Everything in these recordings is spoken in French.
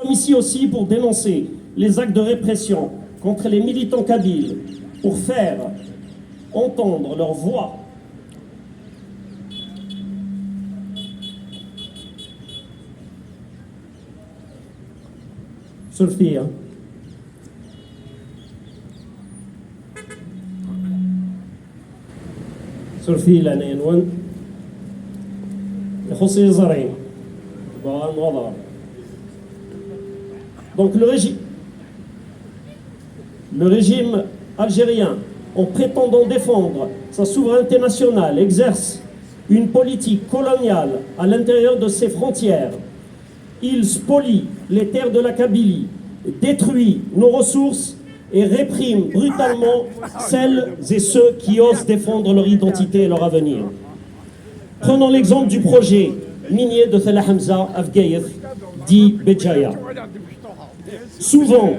ici aussi pour dénoncer les actes de répression contre les militants kabyles, pour faire entendre leur voix. Sophia. Sophie l'année يخصي زرعين وغضب. Donc le régime algérien, en prétendant défendre sa souveraineté nationale, exerce une politique coloniale à l'intérieur de ses frontières. Il spolie les terres de la Kabylie, détruit nos ressources et réprime brutalement celles et ceux qui osent défendre leur identité et leur avenir. Prenons l'exemple du projet minier de Tell Hamza Afgaïr, dit Béjaïa. Souvent,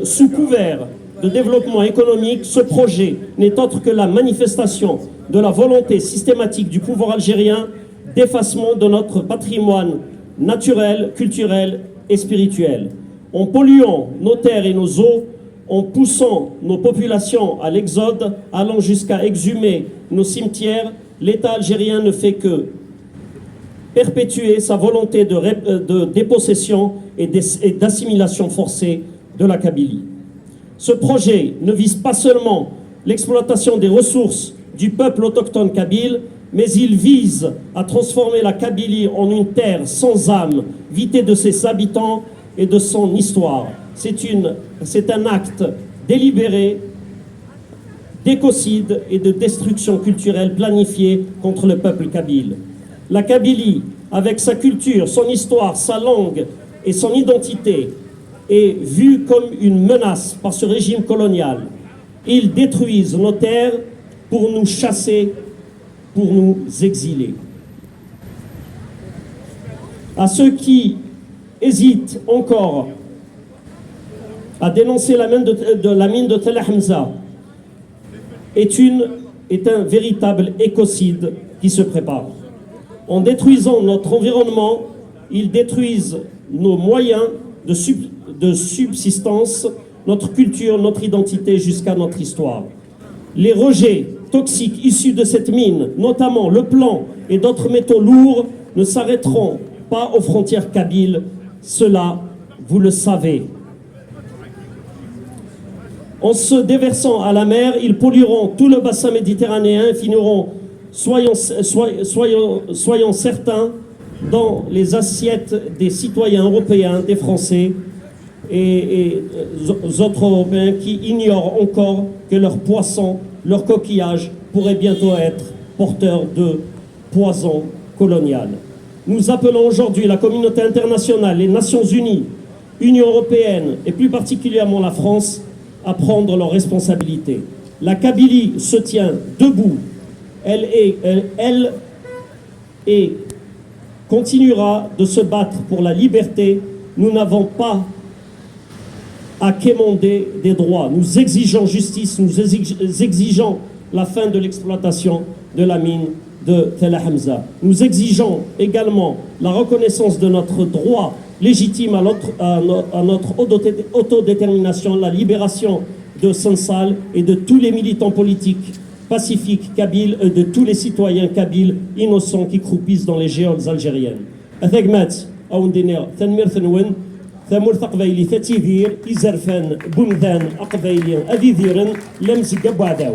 sous couvert de développement économique, ce projet n'est autre que la manifestation de la volonté systématique du pouvoir algérien d'effacement de notre patrimoine naturel, culturel et spirituel. En polluant nos terres et nos eaux, en poussant nos populations à l'exode, allant jusqu'à exhumer nos cimetières, l'État algérien ne fait que perpétuer sa volonté de dépossession et d'assimilation forcée de la Kabylie. Ce projet ne vise pas seulement l'exploitation des ressources du peuple autochtone kabyle, mais il vise à transformer la Kabylie en une terre sans âme, vidée de ses habitants et de son histoire. C'est un acte délibéré d'écocide et de destruction culturelle planifiée contre le peuple kabyle. La Kabylie, avec sa culture, son histoire, sa langue et son identité, est vue comme une menace par ce régime colonial. Ils détruisent nos terres pour nous chasser, pour nous exiler. À ceux qui hésitent encore à dénoncer la mine de Tell Hamza, est un véritable écocide qui se prépare. En détruisant notre environnement, ils détruisent nos moyens de subsistance, notre culture, notre identité jusqu'à notre histoire. Les rejets toxiques issus de cette mine, notamment le plomb et d'autres métaux lourds, ne s'arrêteront pas aux frontières kabyles. Cela, vous le savez. En se déversant à la mer, ils pollueront tout le bassin méditerranéen et finiront, soyons certains, dans les assiettes des citoyens européens, des Français et autres Européens qui ignorent encore que leurs poissons, leurs coquillages pourraient bientôt être porteurs de poison colonial. Nous appelons aujourd'hui la communauté internationale, les Nations Unies, Union européenne et plus particulièrement la France à prendre leurs responsabilités. La Kabylie se tient debout. Elle continuera de se battre pour la liberté. Nous n'avons pas à quémander des droits. Nous exigeons justice, nous exigeons la fin de l'exploitation de la mine de Tell Hamza. Nous exigeons également la reconnaissance de notre droit légitime à notre autodétermination, la libération de Sansal et de tous les militants politiques pacifiques kabyles et de tous les citoyens kabyles innocents qui croupissent dans les géodes algériennes. Athagmat, Aoundiner, Tanmir Thenwen, ثمور تقبيلي تتيذير إزرفان بمذان أقبيلي أذيذيرن لمزق بعداو.